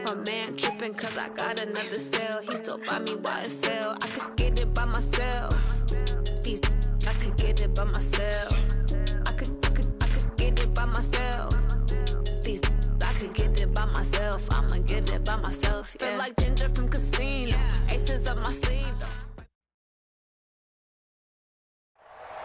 My man tripping cause I got another sale. He still buy me YSL. I could get it by myself. I could get it by myself. I could get it by myself. I could get it by myself. I'ma get it by myself. Yeah. Feel like Ginger from Casino. Aces up my sleeve.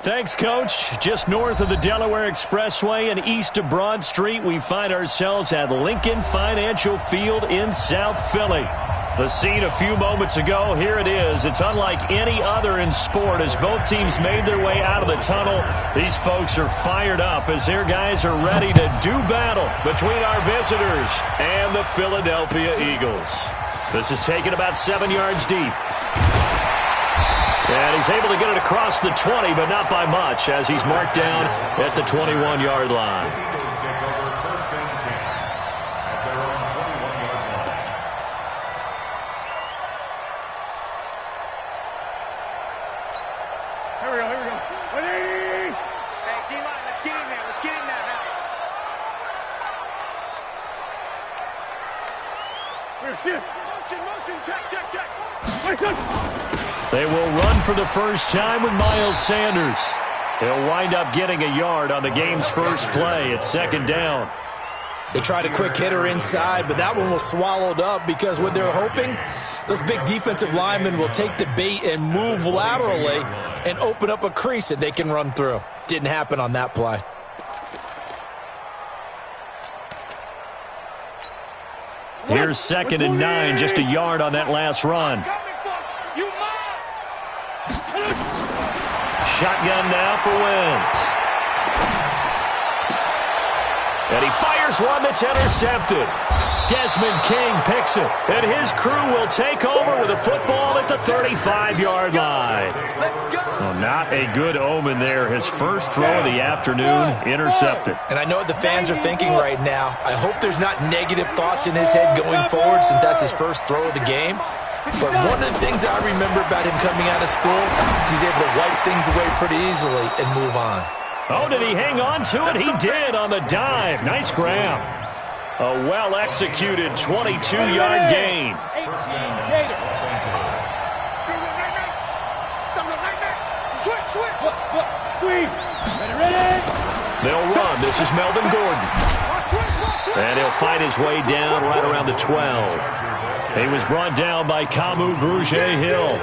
Thanks, Coach. Just north of the Delaware Expressway and east of Broad Street, we find ourselves at Lincoln Financial Field in South Philly. The scene a few moments ago, here it is. It's unlike any other in sport as both teams made their way out of the tunnel. These folks are fired up as their guys are ready to do battle between our visitors and the Philadelphia Eagles. This is taken about 7 yards deep. And he's able to get it across the 20, but not by much, as he's marked down at the 21-yard line. Here we go. 180! Hey, D-line, let's get in there. Let's get in there now. Here, shift. Motion, check. They will run for the first time with Miles Sanders. He'll wind up getting a yard on the game's first play. It's second down. They tried a quick hitter inside, but that one was swallowed up because what they're hoping, those big defensive linemen will take the bait and move laterally and open up a crease that they can run through. Didn't happen on that play. Here's 2nd and 9, just a yard on that last run. Shotgun now for Wentz. And he fires one that's intercepted. Desmond King picks it, and his crew will take over with a football at the 35-yard line. Well, not a good omen there. His first throw of the afternoon intercepted. And I know what the fans are thinking right now. I hope there's not negative thoughts in his head going forward since that's his first throw of the game. But one of the things I remember about him coming out of school is he's able to wipe things away pretty easily and move on. Oh, did he hang on to it? He did on the dive. Nice grab. A well-executed 22-yard gain. They'll run. This is Melvin Gordon. And he'll find his way down right around the 12. He was brought down by Kamu Grugier-Hill.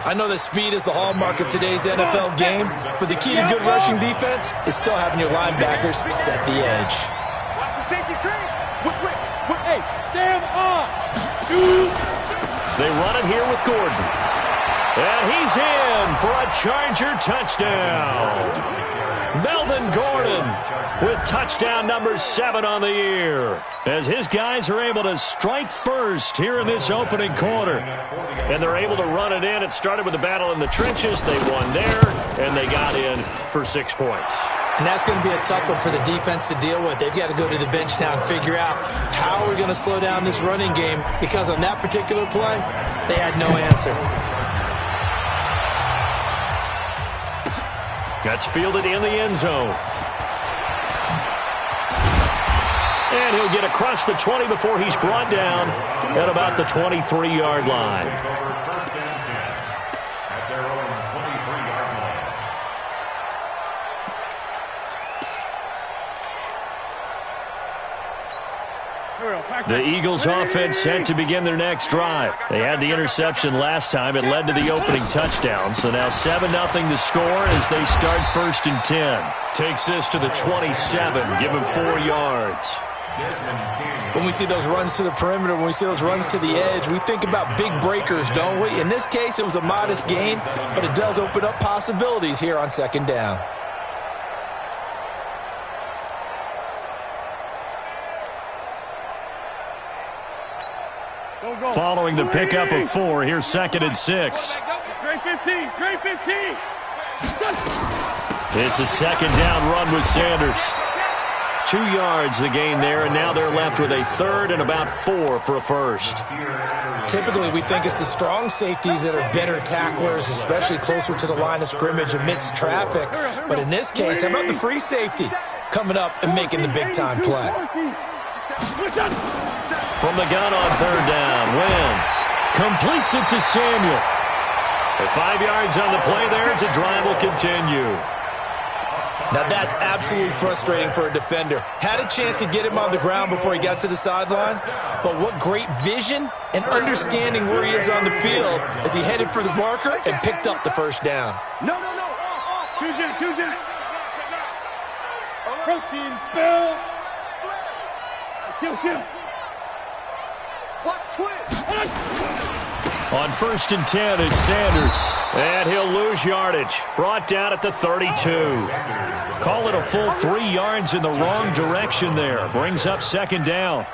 I know that speed is the hallmark of today's NFL game, but the key to good rushing defense is still having your linebackers set the edge. Watch the safety cream. Hey, Sam on. Shoot. They run it here with Gordon. And he's in for a Charger touchdown. Melvin Gordon with touchdown number 7 on the year, as his guys are able to strike first here in this opening quarter. And they're able to run it in. It started with a battle in the trenches. They won there, and they got in for 6 points. And that's going to be a tough one for the defense to deal with. They've got to go to the bench now and figure out how we're going to slow down this running game, because on that particular play, they had no answer. That's fielded in the end zone. And he'll get across the 20 before he's brought down at about the 23-yard line. The Eagles offense set to begin their next drive. They had the interception last time. It led to the opening touchdown. So now 7-0 to score as they start 1st and 10. Takes this to the 27. Give him 4 yards. When we see those runs to the perimeter, when we see those runs to the edge, we think about big breakers, don't we? In this case, it was a modest gain, but it does open up possibilities here on 2nd down. Following the pickup of 4, here's 2nd and 6. Great 15. It's a 2nd down run with Sanders. 2 yards the gain there, and now they're left with a 3rd and about 4 for a first. Typically, we think it's the strong safeties that are better tacklers, especially closer to the line of scrimmage amidst traffic. But in this case, how about the free safety coming up and making the big-time play? From the gun on third down, Wentz completes it to Samuel. With 5 yards on the play there, as the drive will continue. Now that's absolutely frustrating for a defender. Had a chance to get him on the ground before he got to the sideline, but what great vision and understanding where he is on the field as he headed for the marker and picked up the first down. No. Two. Protein spill. Kill. Watch twist. On 1st and 10, it's Sanders. And he'll lose yardage. Brought down at the 32. Call it a full 3 yards in the wrong direction there. Brings up 2nd down.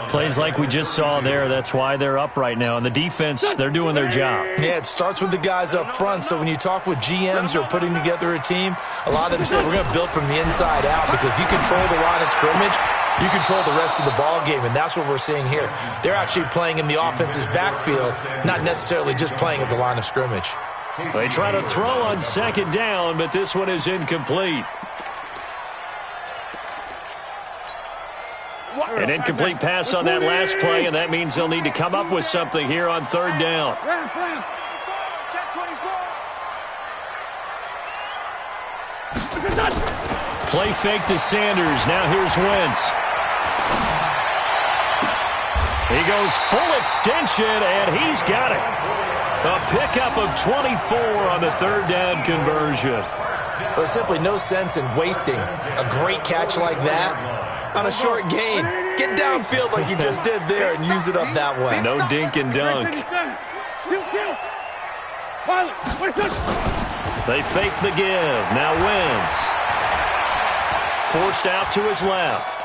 Plays like we just saw there. That's why they're up right now. And the defense, they're doing their job. Yeah, it starts with the guys up front. So when you talk with GMs who are putting together a team, a lot of them say we're going to build from the inside out, because if you control the line of scrimmage, you control the rest of the ball game, and that's what we're seeing here. They're actually playing in the offense's backfield, not necessarily just playing at the line of scrimmage. They try to throw on 2nd down, but this one is incomplete. An incomplete pass on that last play, and that means they'll need to come up with something here on 3rd down. Play fake to Sanders. Now here's Wentz. He goes full extension, and he's got it. A pickup of 24 on the 3rd down conversion. There's simply no sense in wasting a great catch like that on a short gain. Get downfield like you just did there and use it up that way. No dink and dunk. They fake the give. Now Wentz. Forced out to his left.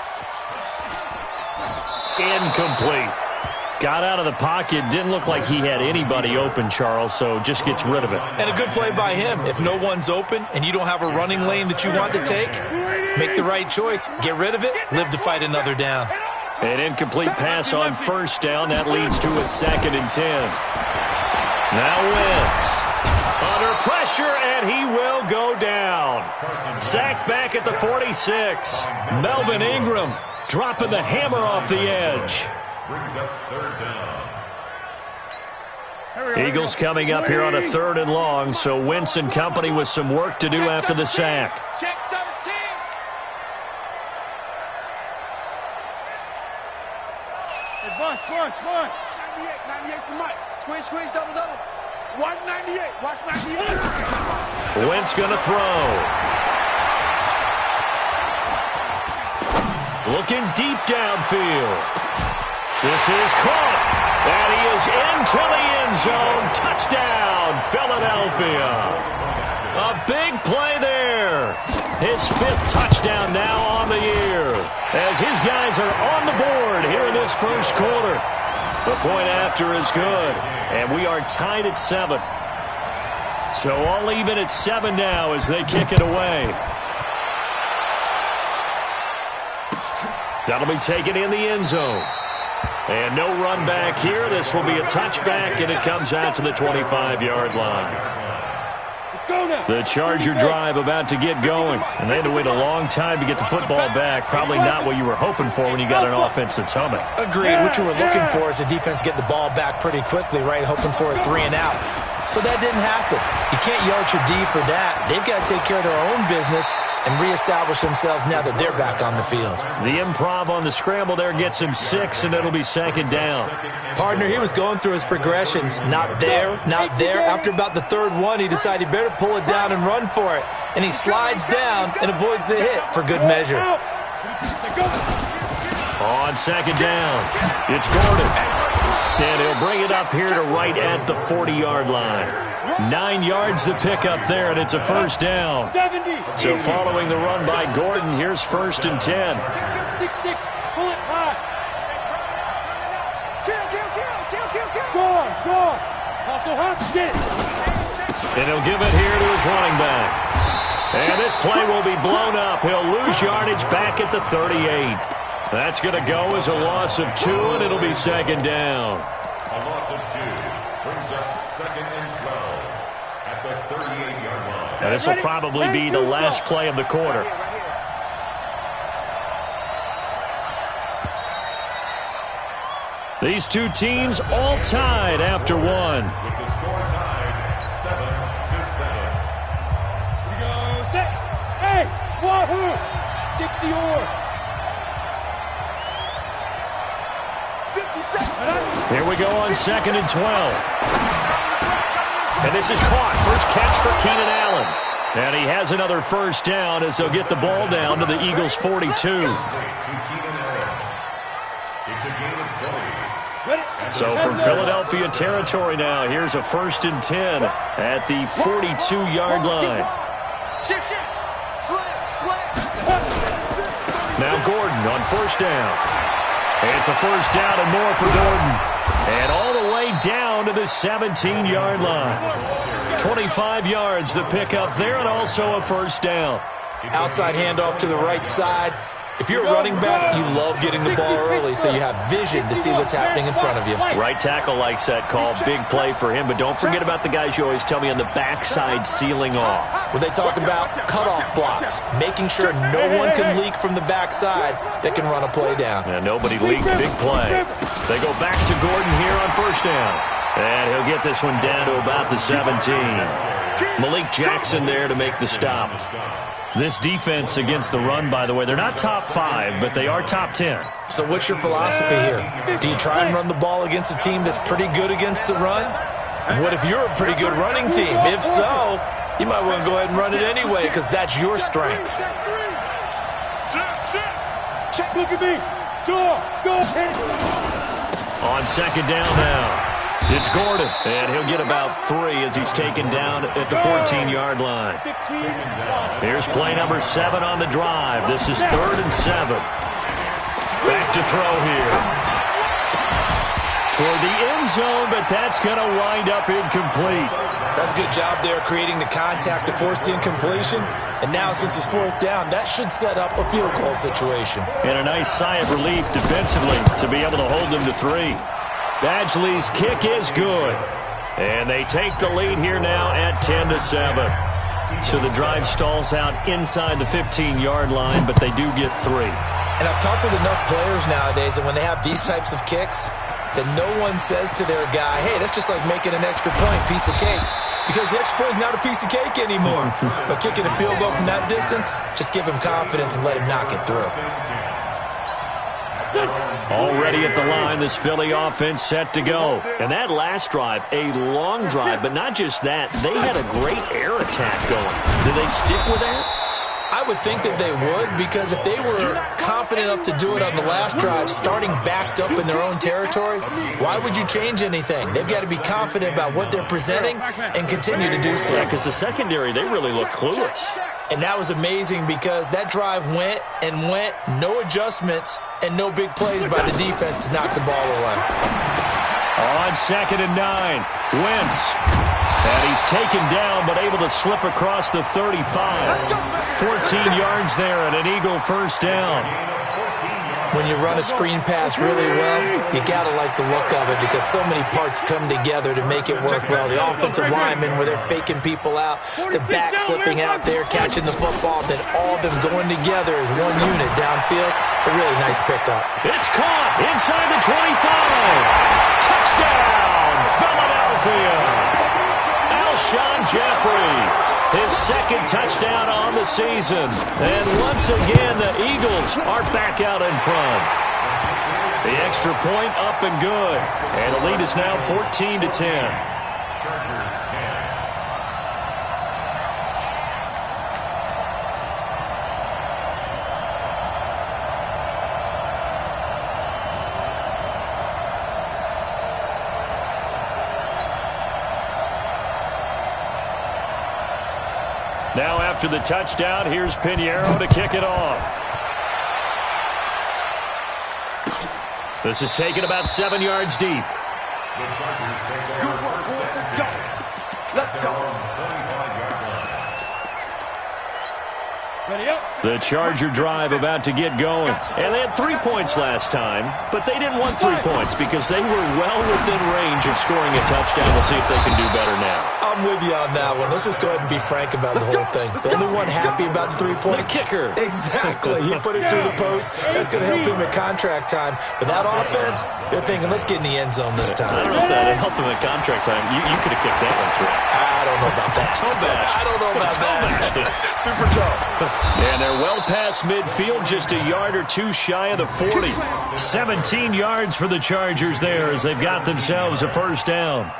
Incomplete. Got out of the pocket. Didn't look like he had anybody open, Charles, so just gets rid of it. And a good play by him. If no one's open and you don't have a running lane that you want to take, make the right choice. Get rid of it. Live to fight another down. An incomplete pass on 1st down. That leads to a 2nd and 10. Now Wentz. Under pressure, and he will go down. Sacked back at the 46. Melvin Ingram dropping the hammer off the edge. Eagles coming up here on a 3rd and long, so Wentz and company with some work to do after the sack. Check 13. Hey, Bush. 98 to Mike. Squeeze, double. Watch 98. Wentz going to throw. Looking deep downfield. This is caught. And he is into the end zone. Touchdown, Philadelphia. A big play there. His 5th touchdown now on the year, as his guys are on the board here in this 1st quarter. The point after is good, and we are tied at 7. So all even at 7 now as they kick it away. That'll be taken in the end zone. And no run back here. This will be a touchback, and it comes out to the 25-yard line. The Charger drive about to get going, and they had to wait a long time to get the football back. Probably not what you were hoping for when you got an offense that's humming. Agreed. What you were looking for is the defense get the ball back pretty quickly, right? Hoping for a 3 and out. So that didn't happen. You can't yell at your D for that. They've got to take care of their own business and reestablish themselves now that they're back on the field. The improv on the scramble there gets him 6, and it'll be 2nd down. Partner, he was going through his progressions. Not there, not there. After about the 3rd one, he decided he better pull it down and run for it. And he slides down and avoids the hit for good measure. On 2nd down, it's Gordon. And he'll bring it up here to right at the 40-yard line. 9 yards to pick up there, and it's a 1st down. So following the run by Gordon, here's 1st and 10. Pull it high. Score. And he'll give it here to his running back. And this play will be blown up. He'll lose yardage back at the 38. That's going to go as a loss of 2, and it'll be 2nd down. A loss of 2 brings up 2nd and 12 at the 38-yard line. And this will probably be the last play of the quarter. These two teams all tied after one. With the score tied 7-7. We go, set, hey, wahoo, 60 or. 50 seconds. Here we go on 2nd and 12. And this is caught. First catch for Keenan Allen. And he has another first down as they'll get the ball down to the Eagles' 42. It's a game of 20. So from Philadelphia territory now, here's a 1st and 10 at the 42-yard line. Now Gordon on 1st down. It's a first down and more for Gordon. And all the way down to the 17-yard line. 25 yards the pickup there, and also a first down. Outside handoff to the right side. If you're a running back, you love getting the ball early so you have vision to see what's happening in front of you. Right tackle likes that call. Big play for him, but don't forget about the guys you always tell me on the backside sealing off. Well, they talk about cutoff blocks, making sure no one can leak from the backside that can run a play down. And nobody leaked. Big play. They go back to Gordon here on 1st down. And he'll get this one down to about the 17. Malik Jackson there to make the stop. This defense against the run, by the way, they're not top 5, but they are top 10. So what's your philosophy here? Do you try and run the ball against a team that's pretty good against the run? What if you're a pretty good running team? If so, you might want to go ahead and run it anyway because that's your strength. Look at me. Go ahead. On 2nd down now. It's Gordon, and he'll get about 3 as he's taken down at the 14-yard line. Here's play number 7 on the drive. This is 3rd and 7. Back to throw here. Toward the end zone, but that's going to wind up incomplete. That's a good job there creating the contact to force the incompletion. And now since it's 4th down, that should set up a field goal situation. And a nice sigh of relief defensively to be able to hold them to 3. Badgley's kick is good. And they take the lead here now at 10-7. So the drive stalls out inside the 15-yard line, but they do get 3. And I've talked with enough players nowadays that when they have these types of kicks, that no one says to their guy, hey, that's just like making an extra point, piece of cake. Because the extra point is not a piece of cake anymore. But kicking a field goal from that distance, just give him confidence and let him knock it through. Already at the line, this Philly offense set to go. And that last drive, a long drive, but not just that. They had a great air attack going. Do they stick with that? I would think that they would, because if they were confident enough to do it on the last drive, starting backed up in their own territory, why would you change anything? They've got to be confident about what they're presenting and continue to do so. Yeah, because the secondary, they really look clueless. And that was amazing because that drive went and went, no adjustments and no big plays by the defense to knock the ball away. On 2nd and 9, Wentz. And he's taken down but able to slip across the 35. 14 yards there and an Eagle first down. When you run a screen pass really well, you got to like the look of it because so many parts come together to make it work well. The offensive linemen where they're faking people out, the back slipping out there, catching the football, then all of them going together as one unit downfield. A really nice pickup. It's caught inside the 25. Touchdown, Philadelphia. Alshon Jeffrey. His second touchdown on the season. And once again, the Eagles are back out in front. The extra point up and good. And the lead is now 14-10. Chargers 10. Now after the touchdown, here's Pinheiro to kick it off. This is taken about 7 yards deep. The Chargers take over first and 10. Let's go. They're on the 25-yard line. The Charger drive about to get going. And they had 3 points last time, but they didn't want 3 points because they were well within range of scoring a touchdown. We'll see if they can do better now. I'm with you on that one. Let's just go ahead and be frank about the whole thing. The only one happy about the 3-point. The kicker. Exactly. He put it through the post. That's going to help him at contract time. But that offense, they're thinking, let's get in the end zone this time. I don't know if that helped him at contract time. You could have kicked that one through. I don't know about that. Toe bash. I don't know about that. Super toe. And they're well past midfield, just a yard or two shy of the 40. 17 yards for the Chargers there as they've got themselves a first down.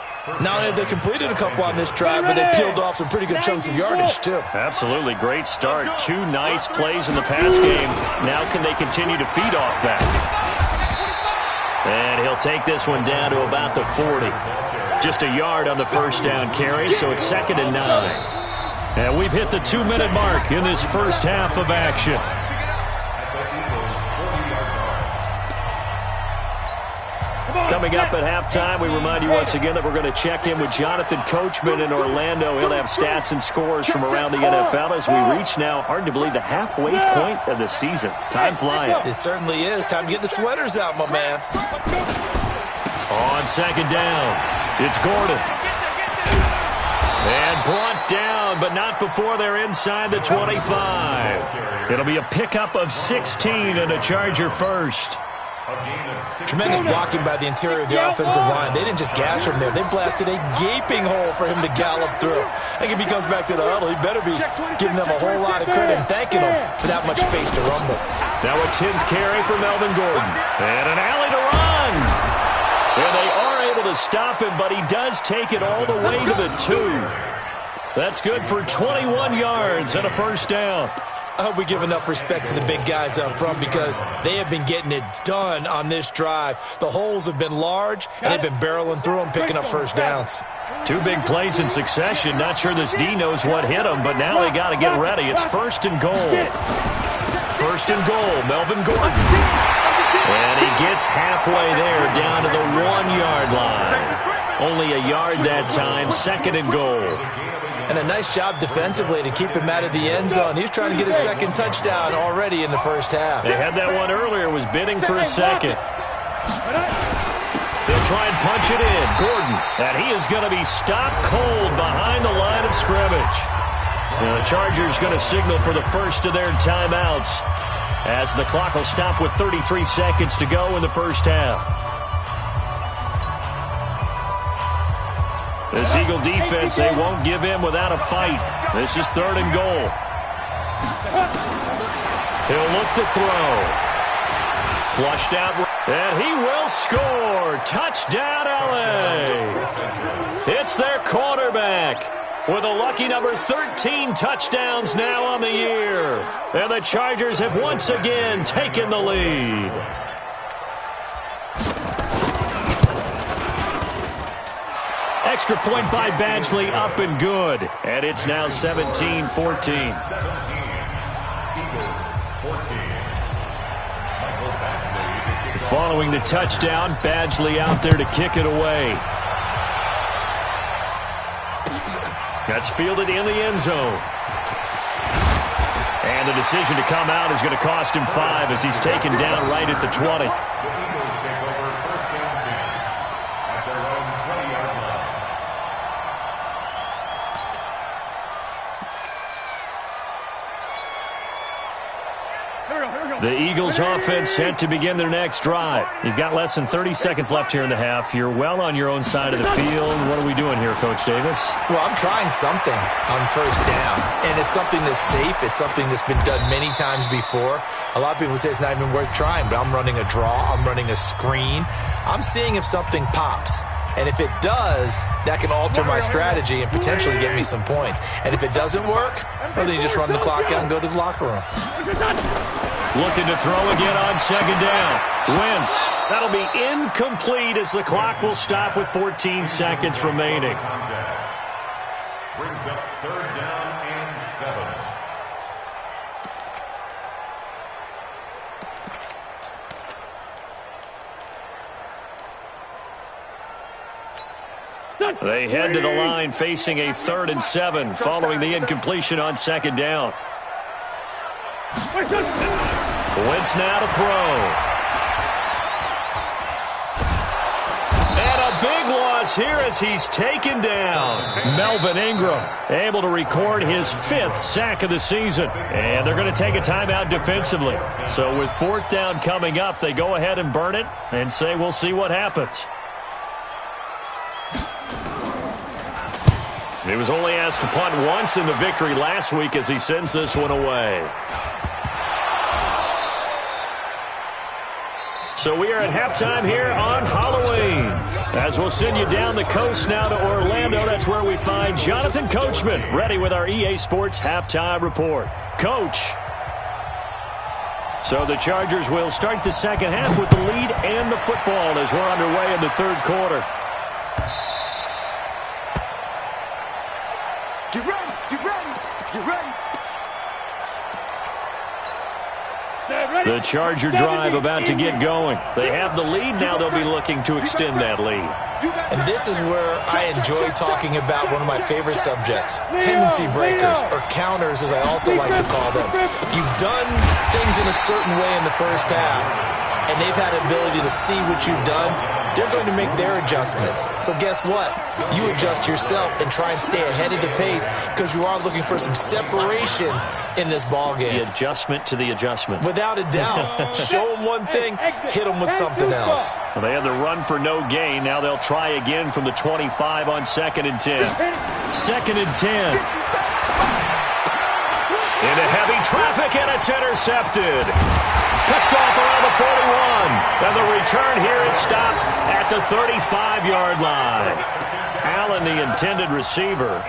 Now they completed a couple on this drive, but they peeled off some pretty good chunks of yardage, too. Absolutely. Great start. 2 nice plays in the pass game. Now can they continue to feed off that? And he'll take this one down to about the 40. Just a yard on the first down carry, so it's 2nd and 9. And we've hit the 2-minute mark in this first half of action. Coming up at halftime, we remind you once again that we're going to check in with Jonathan Coachman in Orlando. He'll have stats and scores from around the NFL as we reach now, hard to believe, the halfway point of the season. Time flying. It certainly is. Time to get the sweaters out, my man. On 2nd down, it's Gordon. And brought down, but not before they're inside the 25. It'll be a pickup of 16 and a Charger first. Tremendous blocking by the interior of the offensive line. They didn't just gash him there. They blasted a gaping hole for him to gallop through. I think if he comes back to the huddle, he better be giving them a whole lot of credit and thanking them for that much space to rumble. Now a 10th carry for Melvin Gordon. And an alley to run. And they are able to stop him, but he does take it all the way to the 2. That's good for 21 yards and a first down. I hope we give enough respect to the big guys up front because they have been getting it done on this drive. The holes have been large, and they've been barreling through them, picking up first downs. 2 big plays in succession. Not sure this D knows what hit him, but now they got to get ready. It's 1st and goal. 1st and goal, Melvin Gordon. And he gets halfway there, down to the 1-yard line. Only a yard that time, 2nd and goal. And a nice job defensively to keep him out of the end zone. He's trying to get his 2nd touchdown already in the first half. They had that one earlier, was bidding for a 2nd. They'll try and punch it in. Gordon, and he is going to be stopped cold behind the line of scrimmage. Now the Chargers going to signal for the first of their timeouts as the clock will stop with 33 seconds to go in the first half. This Eagle defense, they won't give in without a fight. This is 3rd and goal. He'll look to throw. Flushed out, and he will score. Touchdown, LA. It's their quarterback with a lucky number 13 touchdowns now on the year. And the Chargers have once again taken the lead. Extra point by Badgley, up and good. And it's now 17-14. Following the touchdown, Badgley out there to kick it away. That's fielded in the end zone. And the decision to come out is going to cost him 5 as he's taken down right at the 20. The Eagles offense set to begin their next drive. You've got less than 30 seconds left here in the half. You're well on your own side of the field. What are we doing here, Coach Davis? Well, I'm trying something on first down, and it's something that's safe. It's something that's been done many times before. A lot of people say it's not even worth trying, but I'm running a draw. I'm running a screen. I'm seeing if something pops. And if it does, that can alter my strategy and potentially get me some points. And if it doesn't work, well, then you just run the clock out and go to the locker room. Looking to throw again on 2nd down. Wentz. That'll be incomplete as the clock will stop with 14 seconds remaining. Brings up 3rd down and 7. They head to the line facing a 3rd and 7 following the incompletion on 2nd down. Wentz now to throw. Big loss here as he's taken down. Melvin Ingram able to record his 5th sack of the season. And they're going to take a timeout defensively. So with 4th down coming up, they go ahead and burn it and say we'll see what happens. He was only asked to punt once in the victory last week as he sends this one away. So we are at halftime here on Halloween. As we'll send you down the coast now to Orlando, that's where we find Jonathan Coachman, ready with our EA Sports Halftime Report. Coach. So the Chargers will start the second half with the lead and the football as we're underway in the 3rd quarter. Get ready, get ready, get ready. The Charger drive about to get going. They have the lead. Now they'll be looking to extend that lead. And this is where I enjoy talking about one of my favorite subjects, tendency breakers, or counters as I also like to call them. You've done things in a certain way in the first half, and they've had the ability to see what you've done. They're going to make their adjustments. So guess what? You adjust yourself and try and stay ahead of the pace because you are looking for some separation in this ball game. The adjustment to the adjustment. Without a doubt. Show them one thing, hit them with something else. Well, they had the run for no gain. Now they'll try again from the 25 on 2nd and 10. 2nd and 10. Into heavy traffic, and it's intercepted. Picked off around the 41. And the return here is stopped at the 35-yard line. Allen, the intended receiver.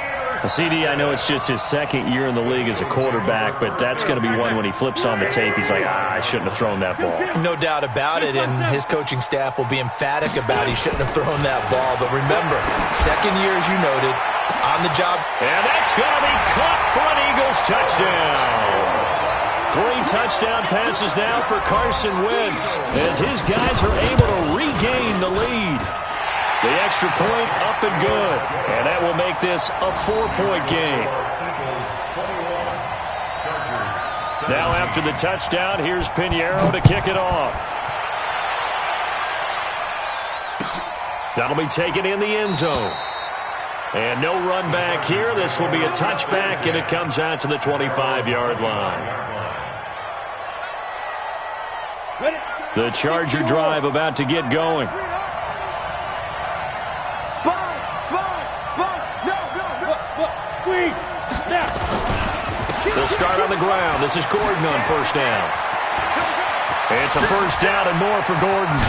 CD, I know it's just his 2nd year in the league as a quarterback, but that's going to be one when he flips on the tape. He's like, I shouldn't have thrown that ball. No doubt about it, and his coaching staff will be emphatic about he shouldn't have thrown that ball. But remember, 2nd year, as you noted, on the job. And that's going to be caught for an Eagles touchdown. 3 touchdown passes now for Carson Wentz as his guys are able to regain the lead. The extra point up and good. And that will make this a 4-point game. Now after the touchdown, here's Pinheiro to kick it off. That'll be taken in the end zone. And no run back here. This will be a touchback, and it comes out to the 25-yard line. The Charger drive about to get going. They'll start on the ground. This is Gordon on 1st down. It's a 1st down and more for Gordon.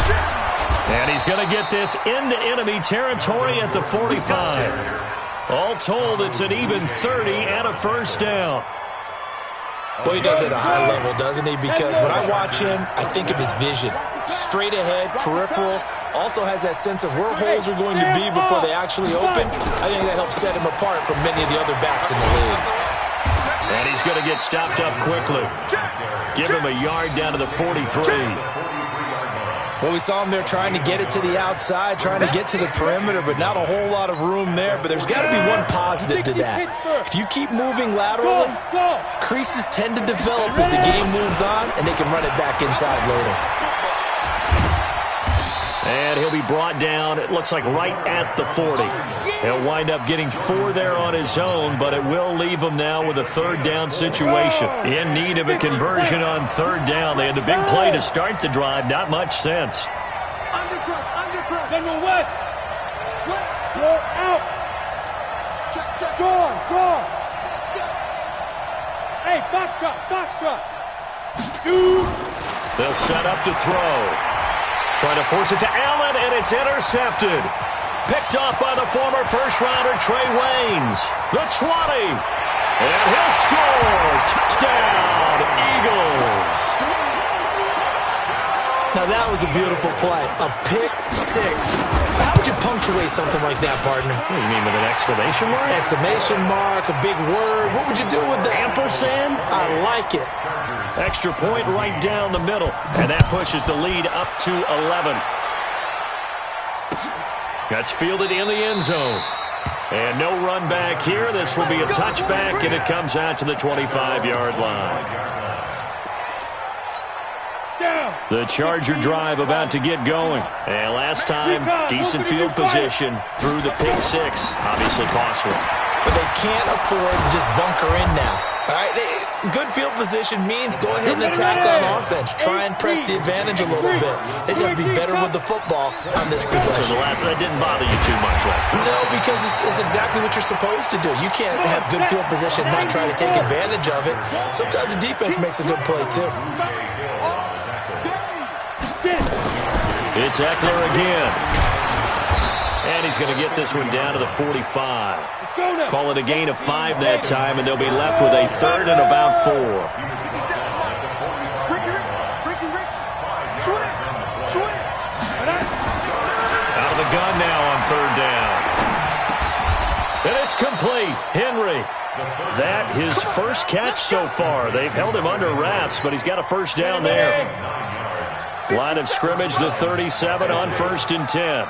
And he's going to get this into enemy territory at the 45. All told, it's an even 30 and a 1st down. Boy, he does it at a high level, doesn't he? Because when I watch him, I think of his vision. Straight ahead, peripheral. Also has that sense of where holes are going to be before they actually open. I think that helps set him apart from many of the other backs in the league. And he's going to get stopped up quickly. Give him a yard down to the 43. Well, we saw him there trying to get it to the outside, trying to get to the perimeter, but not a whole lot of room there. But there's got to be one positive to that. If you keep moving laterally, creases tend to develop as the game moves on, and they can run it back inside later. And he'll be brought down, it looks like right at the 40. He'll wind up getting 4 there on his own, but it will leave him now with a 3rd down situation. In need of a conversion on 3rd down. They had the big play to start the drive, not much sense. Undercut, General West. Slow out. Check. Go on. Hey, box drop. Shoot. They'll set up to throw. Trying to force it to Allen, and it's intercepted. Picked off by the former first-rounder Trey Waynes. The 20. And he'll score. Touchdown, Eagles. Now, that was a beautiful play. A pick 6. How would you punctuate something like that, partner? What do you mean, with an exclamation mark? Exclamation mark, a big word. What would you do with that? Ampersand? I like it. Extra point right down the middle. And that pushes the lead up to 11. That's fielded in the end zone. And no run back here. This will be a touchback, and it comes out to the 25-yard line. The Charger drive about to get going. And last time, decent field position through the pick six. Obviously costly. But they can't afford to just bunker in now. All right, good field position means go ahead and attack on offense. Try and press the advantage a little bit. They just have to be better with the football on this possession. So that didn't bother you too much last time? No, because it's exactly what you're supposed to do. You can't have good field position and not try to take advantage of it. Sometimes the defense makes a good play, too. It's Eckler again. And he's going to get this one down to the 45. Call it a gain of 5 that time, and they'll be left with a 3rd and about 4. Out of the gun now on 3rd down. And it's complete. Henry. That his first catch so far. They've held him under wraps, but he's got a first down there. Line of scrimmage, the 37 on 1st and 10.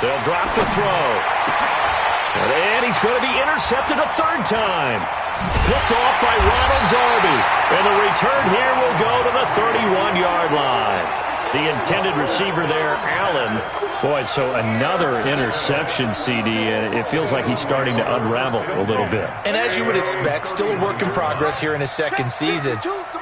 They'll drop the throw. And he's going to be intercepted a 3rd time. Picked off by Ronald Darby. And the return here will go to the 31-yard line. The intended receiver there, Allen. Boy, so another interception, CD. It feels like he's starting to unravel a little bit. And as you would expect, still a work in progress here in his 2nd season.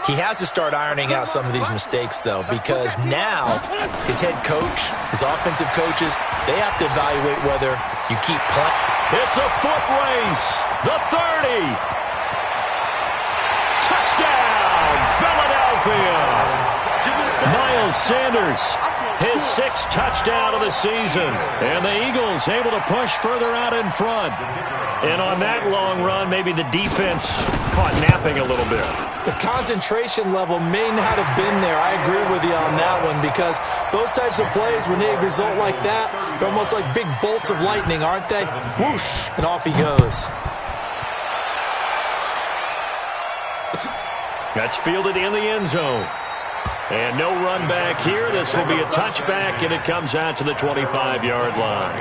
He has to start ironing out some of these mistakes, though, because now his head coach, his offensive coaches, they have to evaluate whether you keep playing. It's a foot race. The 30. Touchdown, Philadelphia. Miles Sanders, his 6th touchdown of the season. And the Eagles able to push further out in front. And on that long run, maybe the defense caught napping a little bit. The concentration level may not have been there. I agree with you on that one, because those types of plays, when they result like that, they're almost like big bolts of lightning, aren't they? Whoosh, and off he goes. That's fielded in the end zone. And no run back here. This will be a touchback, and it comes out to the 25-yard line.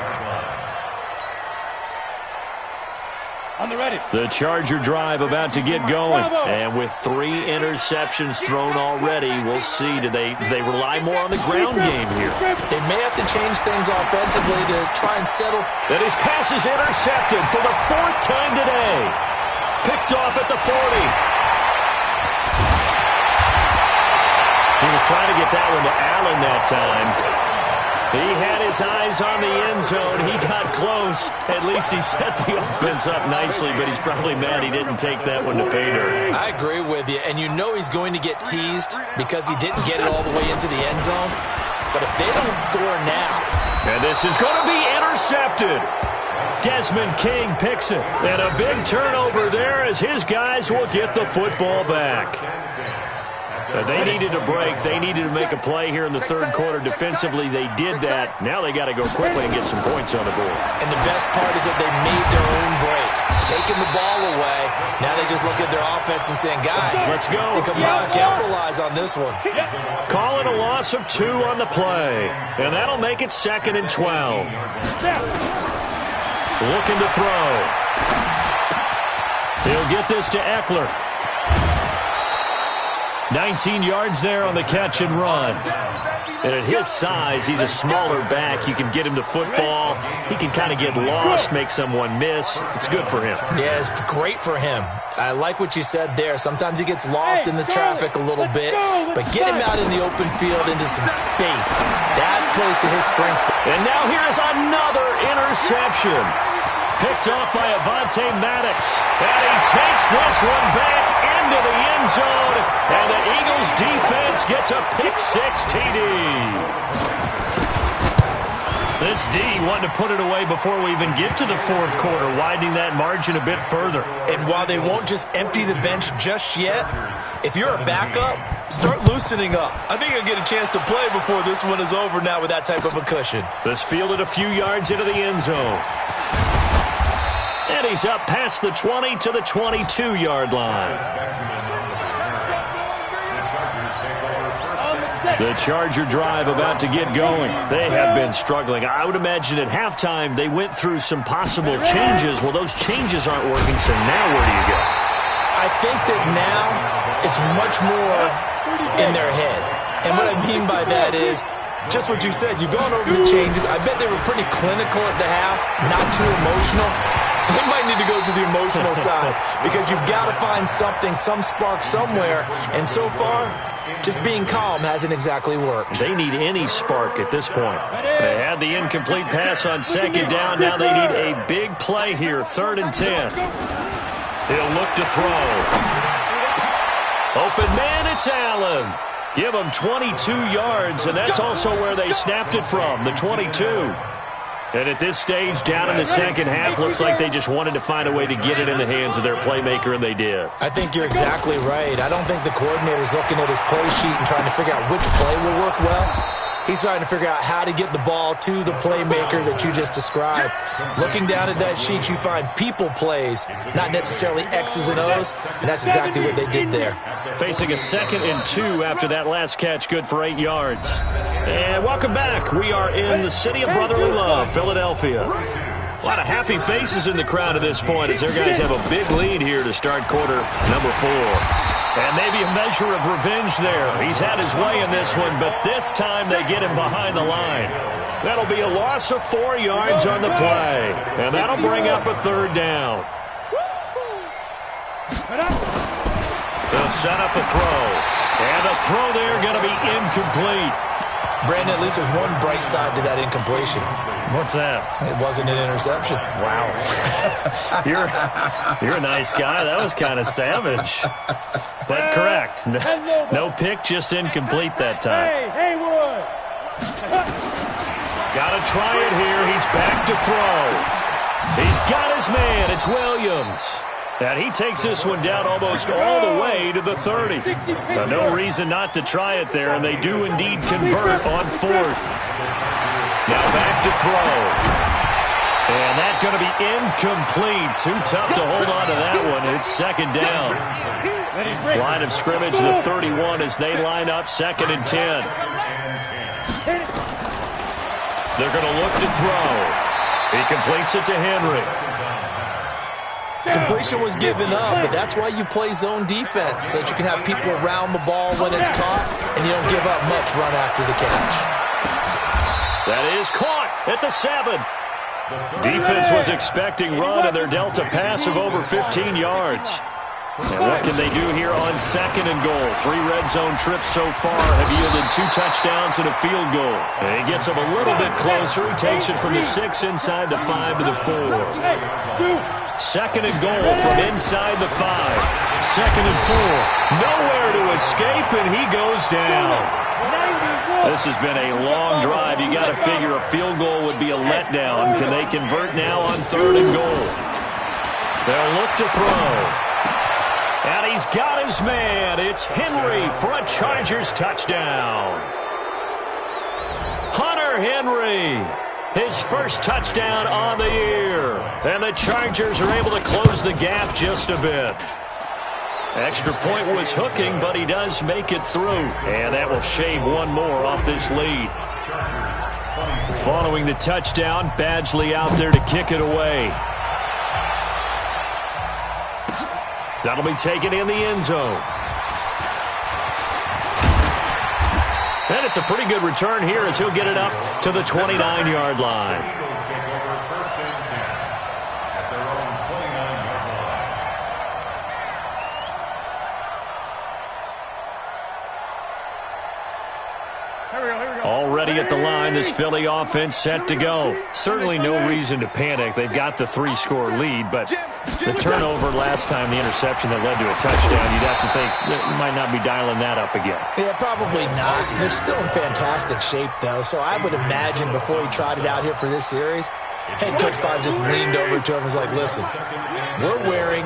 On the ready. The Charger drive about to get going. And with 3 interceptions thrown already, we'll see. Do they rely more on the ground game here? They may have to change things offensively to try and settle. And his pass is intercepted for the 4th time today. Picked off at the 40. He was trying to get that one to Allen that time. He had his eyes on the end zone. He got close. At least he set the offense up nicely, but he's probably mad he didn't take that one to pay dirt. I agree with you, and you know he's going to get teased because he didn't get it all the way into the end zone. But if they don't score now... And this is going to be intercepted. Desmond King picks it. And a big turnover there as his guys will get the football back. But they needed a break. They needed to make a play here in the 3rd quarter. Defensively, they did that. Now they got to go quickly and get some points on the board. And the best part is that they made their own break. Taking the ball away. Now they just look at their offense and saying, guys, let's go. Come on, capitalize on this one. Call it a loss of 2 on the play. And that'll make it 2nd and 12. Looking to throw. He'll get this to Eckler. 19 yards there on the catch and run. And at his size, he's a smaller back. You can get him to football. He can kind of get lost, make someone miss. It's good for him. Yeah, it's great for him. I like what you said there. Sometimes he gets lost in the traffic a little bit. But get him out in the open field into some space. That plays to his strengths. And now here's another interception. Picked off by Avonte Maddox. And he takes this one back into the end zone. And the Eagles defense gets a pick-6 TD. This D wanting to put it away before we even get to the 4th quarter, widening that margin a bit further. And while they won't just empty the bench just yet, if you're a backup, start loosening up. I think you'll get a chance to play before this one is over now with that type of a cushion. This fielded a few yards into the end zone. And he's up past the 20 to the 22-yard line. The Charger drive about to get going. They have been struggling. I would imagine at halftime they went through some possible changes. Well, those changes aren't working, so now where do you go? I think that now it's much more in their head. And what I mean by that is just what you said. You've gone over the changes. I bet they were pretty clinical at the half, not too emotional. They might need to go to the emotional side because you've got to find something, some spark somewhere. And so far, just being calm hasn't exactly worked. They need any spark at this point. They had the incomplete pass on second down. Now they need a big play here, 3rd and 10. He'll look to throw. Open man, it's Allen. Give him 22 yards, and that's also where they snapped it from, the 22. And at this stage, down in the second half, looks like they just wanted to find a way to get it in the hands of their playmaker, and they did. I think you're exactly right. I don't think the coordinator's looking at his play sheet and trying to figure out which play will work well. He's trying to figure out how to get the ball to the playmaker that you just described. Looking down at that sheet, you find people plays, not necessarily X's and O's, and that's exactly what they did there. Facing a 2nd and 2 after that last catch, good for 8 yards. And welcome back. We are in the city of brotherly love, Philadelphia. A lot of happy faces in the crowd at this point as their guys have a big lead here to start quarter number 4. And maybe a measure of revenge there. He's had his way in this one, but this time they get him behind the line. That'll be a loss of 4 yards on the play. And that'll bring up a 3rd down. They'll set up a throw. And the throw there going to be incomplete. Brandon, at least there's one bright side to that incompletion. What's that? It wasn't an interception. Wow. You're a nice guy. That was kind of savage. But correct. No pick, just incomplete that time. Hey, Haywood! Got to try it here. He's back to throw. He's got his man. It's Williams. And he takes this one down almost all the way to the 30. Now, no reason not to try it there, and they do indeed convert on 4th. Now back to throw. And that's going to be incomplete. Too tough to hold on to that one. It's 2nd down. Line of scrimmage, the 31 as they line up 2nd and 10. They're going to look to throw. He completes it to Henry. Completion was given up, but that's why you play zone defense, so that you can have people around the ball when it's caught, and you don't give up much run after the catch. That is caught at the 7. Defense was expecting run, and they're dealt a pass of over 15 yards. And what can they do here on 2nd and goal? 3 red zone trips so far have yielded 2 touchdowns and a field goal. And he gets them a little bit closer. He takes it from the 6 inside the 5 to the 4. 2nd and goal from inside the 5. 2nd and 4. Nowhere to escape, and he goes down. This has been a long drive. You got to figure a field goal would be a letdown. Can they convert now on 3rd and goal? They'll look to throw. And he's got his man. It's Henry for a Chargers touchdown. Hunter Henry. His first touchdown on the year. And the Chargers are able to close the gap just a bit. Extra point was hooking, but he does make it through. And that will shave one more off this lead. Following the touchdown, Badgley out there to kick it away. That'll be taken in the end zone. And it's a pretty good return here as he'll get it up to the 29-yard line. Already at the line, this Philly offense set to go. Certainly no reason to panic. They've got the 3-score lead, but the turnover last time, the interception that led to a touchdown, you'd have to think that you might not be dialing that up again. Yeah, probably not. They're still in fantastic shape, though, so I would imagine before he trotted out here for this series, head coach probably just leaned over to him and was like, listen, we're wearing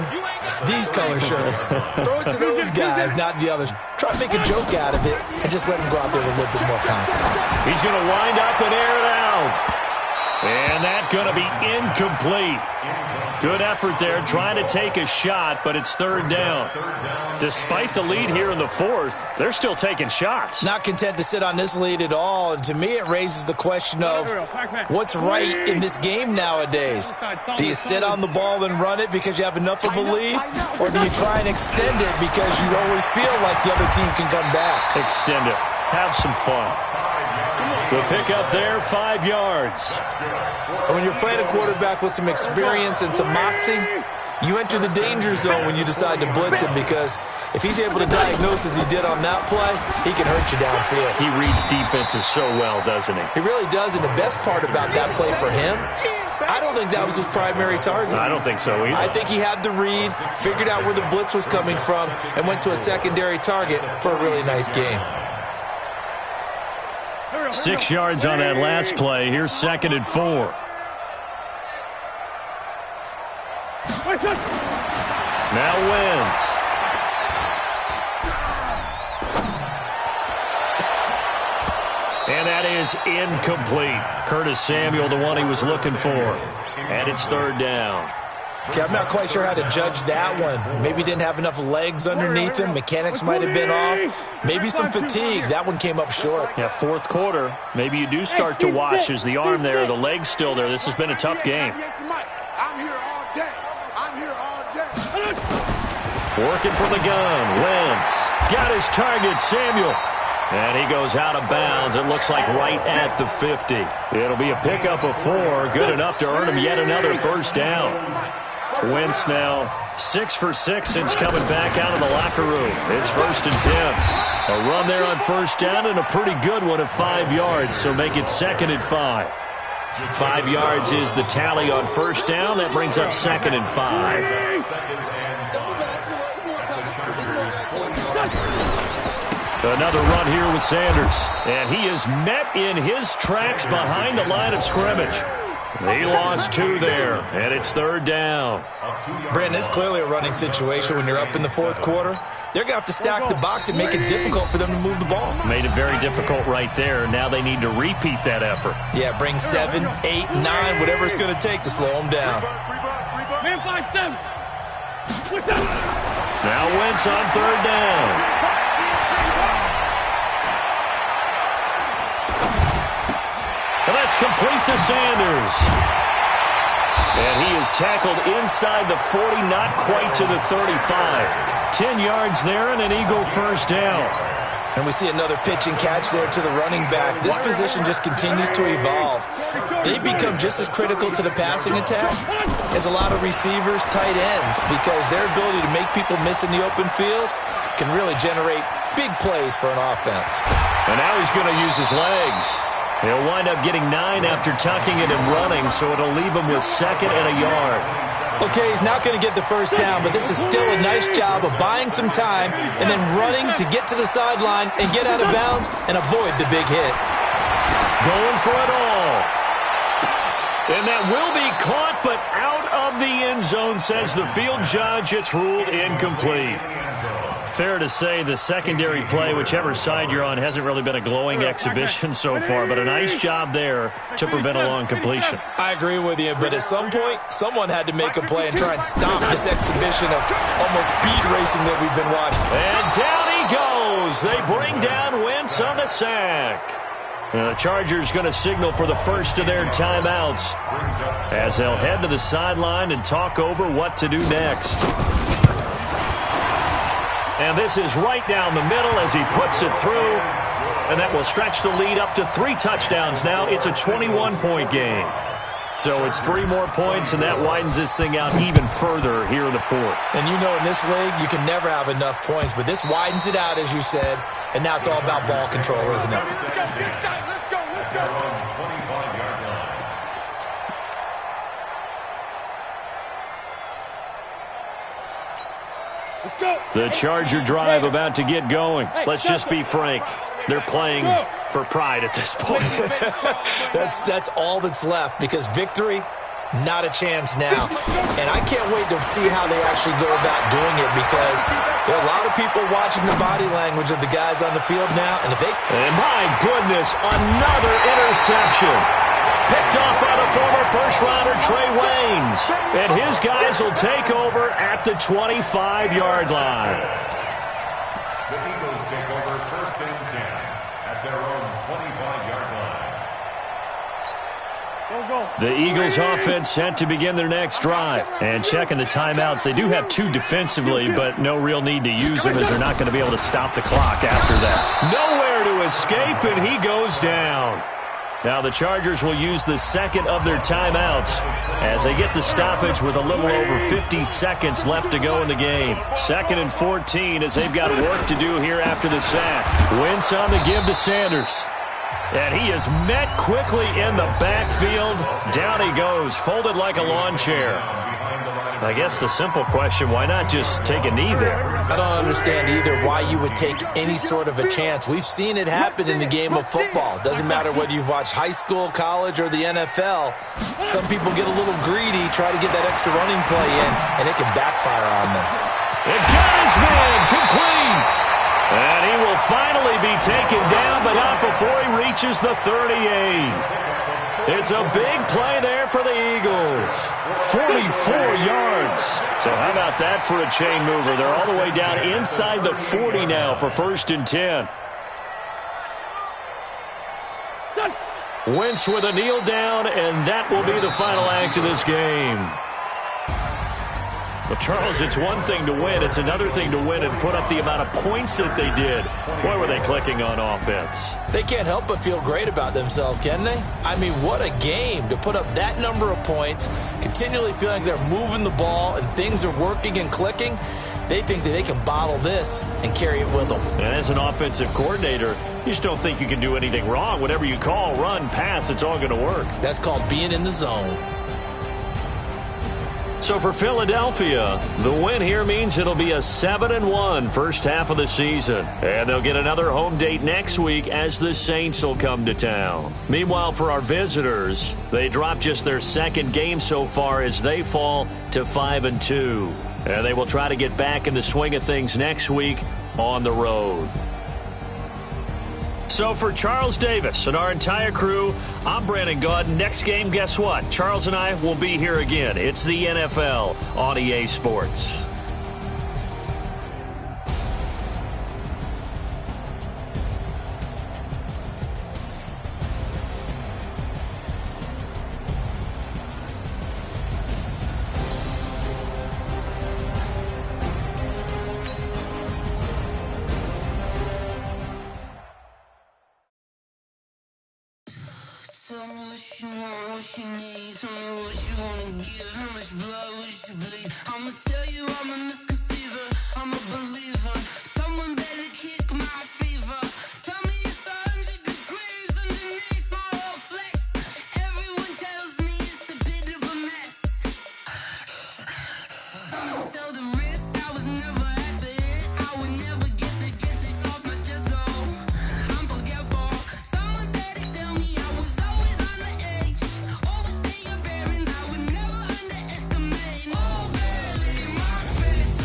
these color shirts. Throw it to those guys, not the others. Try to make a joke out of it and just let him go out there with a little bit more confidence. He's going to wind up and air it out. And that's going to be incomplete. Good effort there trying to take a shot, but it's third down. Despite the lead here in the fourth, they're still taking shots. Not content to sit on this lead at all. And to me, it raises the question of what's right in this game nowadays. Do you sit on the ball and run it because you have enough of a lead? Or do you try and extend it because you always feel like the other team can come back? Extend it. Have some fun. The pickup there, 5 yards. And when you're playing a quarterback with some experience and some moxie, you enter the danger zone when you decide to blitz him, because if he's able to diagnose as he did on that play, he can hurt you downfield. He reads defenses so well, doesn't he? He really does, and the best part about that play for him, I don't think that was his primary target. I don't think so either. I think he had the read, figured out where the blitz was coming from, and went to a secondary target for a really nice game. 6 yards on that last play. Here's 2nd and 4. Now Wentz. And that is incomplete. Curtis Samuel, the one he was looking for. And it's third down. Okay, I'm not quite sure how to judge that one. Maybe didn't have enough legs underneath him. Mechanics might have been off. Maybe some fatigue. That one came up short. Yeah, fourth quarter. Maybe you do start to watch as the arm there, the leg's still there. This has been a tough game. I'm here all day. I'm here all day. Working from the gun. Wentz got his target, Samuel. And he goes out of bounds. It looks like right at the 50. It'll be a pickup of 4. Good enough to earn him yet another first down. Wentz now 6 for 6 since coming back out of the locker room. It's 1st and 10. A run there on first down and a pretty good one of 5 yards, so make it 2nd and 5. 5 yards is the tally on first down. That brings up 2nd and 5. Another run here with Sanders. And he is met in his tracks behind the line of scrimmage. He lost 2 there, and it's third down. Brandon, it's clearly a running situation when you're up in the fourth quarter. They're going to have to stack the box and make it difficult for them to move the ball. Made it very difficult right there. Now they need to repeat that effort. Yeah, bring 7, 8, 9, whatever it's going to take to slow them down. Man, 5-7. Now Wentz on third down. And that's complete to Sanders. And he is tackled inside the 40, not quite to the 35. 10 yards there and an Eagle first down. And we see another pitch and catch there to the running back. This position just continues to evolve. They become just as critical to the passing attack as a lot of receivers, tight ends, because their ability to make people miss in the open field can really generate big plays for an offense. And now he's going to use his legs. He'll wind up getting 9 after tucking it and running, so it'll leave him with 2nd and a yard. Okay, he's not going to get the first down, but this is still a nice job of buying some time and then running to get to the sideline and get out of bounds and avoid the big hit. Going for it all. And that will be caught, but out of the end zone, says the field judge. It's ruled incomplete. Fair to say the secondary play, whichever side you're on, hasn't really been a glowing exhibition so far, but a nice job there to prevent a long completion. I agree with you, but at some point, someone had to make a play and try and stop this exhibition of almost speed racing that we've been watching. And down he goes. They bring down Wentz on the sack. And the Chargers going to signal for the first of their timeouts as they'll head to the sideline and talk over what to do next. And this is right down the middle as he puts it through. And that will stretch the lead up to 3 touchdowns now. It's a 21-point game. So it's 3 more points, and that widens this thing out even further here in the fourth. And you know in this league, you can never have enough points. But this widens it out, as you said. And now it's all about ball control, isn't it? Let's go. The Charger drive about to get going. Let's just be frank. They're playing for pride at this point. That's all that's left, because victory, not a chance now. And I can't wait to see how they actually go about doing it, because there are a lot of people watching the body language of the guys on the field now. And if they... And my goodness, another interception. Picked off by the former first-rounder Trey Waynes. And his guys will take over at the 25-yard line. The Eagles take over 1st and 10 at their own 25-yard line. The Eagles offense set to begin their next drive. And checking the timeouts, they do have 2 defensively, but no real need to use them as they're not going to be able to stop the clock after that. Nowhere to escape, and he goes down. Now the Chargers will use the second of their timeouts as they get the stoppage with a little over 50 seconds left to go in the game. 2nd and 14 as they've got work to do here after the sack. Wentz on the give to Sanders. And he is met quickly in the backfield. Down he goes, folded like a lawn chair. I guess the simple question, why not just take a knee there? I don't understand either why you would take any sort of a chance. We've seen it happen in the game of football. It doesn't matter whether you've watched high school, college, or the NFL. Some people get a little greedy, try to get that extra running play in, and it can backfire on them. It got his man complete. And he will finally be taken down, but not before he reaches the 38. It's a big play there for the Eagles. 44 yards. So how about that for a chain mover? They're all the way down inside the 40 now for 1st and 10. Wentz with a kneel down, and that will be the final act of this game. Well, Charles, it's one thing to win. It's another thing to win and put up the amount of points that they did. Boy, were they clicking on offense. They can't help but feel great about themselves, can they? I mean, what a game to put up that number of points, continually feeling like they're moving the ball and things are working and clicking. They think that they can bottle this and carry it with them. And as an offensive coordinator, you just don't think you can do anything wrong. Whatever you call, run, pass, it's all going to work. That's called being in the zone. So for Philadelphia, the win here means it'll be a 7-1 first half of the season. And they'll get another home date next week as the Saints will come to town. Meanwhile, for our visitors, they dropped just their 2nd game so far as they fall to 5-2. And they will try to get back in the swing of things next week on the road. So for Charles Davis and our entire crew, I'm Brandon Gaudin. Next game, guess what? Charles and I will be here again. It's the NFL on EA Sports. Tell me what you want, what you need. Tell me what you wanna give. How much blood would you bleed? I'ma tell you I'm a misconceiver. I'm a believer. Someone better kick my fever. Tell me it's 100 degrees underneath my whole flesh. Everyone tells me it's a bit of a mess. I'ma tell the risk I was never at the end. I would never get it off my chest. Oh, I'm forgetful. Someone better tell me I was always on the edge. Overstay your bearings, I would never underestimate. Oh, barely my best.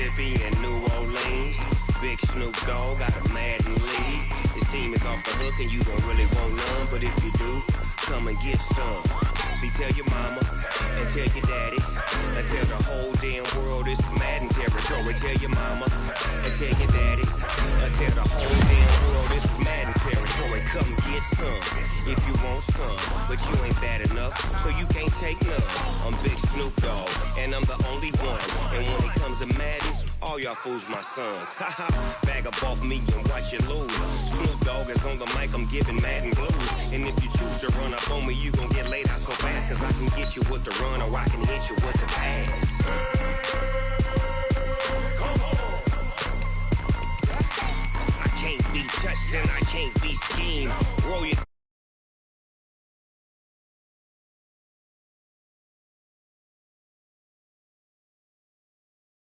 Mississippi and New Orleans. Big Snoop Dogg got a Madden lead. His team is off the hook and you don't really want none, but if you do, come and get some. See, tell your mama and tell your daddy and tell the whole damn world it's Madden territory. Tell your mama and tell your daddy and tell the whole damn world it's Madden territory. Come get some if you want some, but you ain't bad enough, so you can't take none. I'm Big Snoop Dogg and I'm the only one, and when it comes to Madden, all y'all fools my sons. Haha, bag up off me and watch you lose. Snoop Dogg is on the mic, I'm giving Madden blues. And if you choose to run up on me, you gon' get laid out so fast, cause I can get you with the run or I can hit you with the pass. I can't be touched and I can't be schemed. Roll your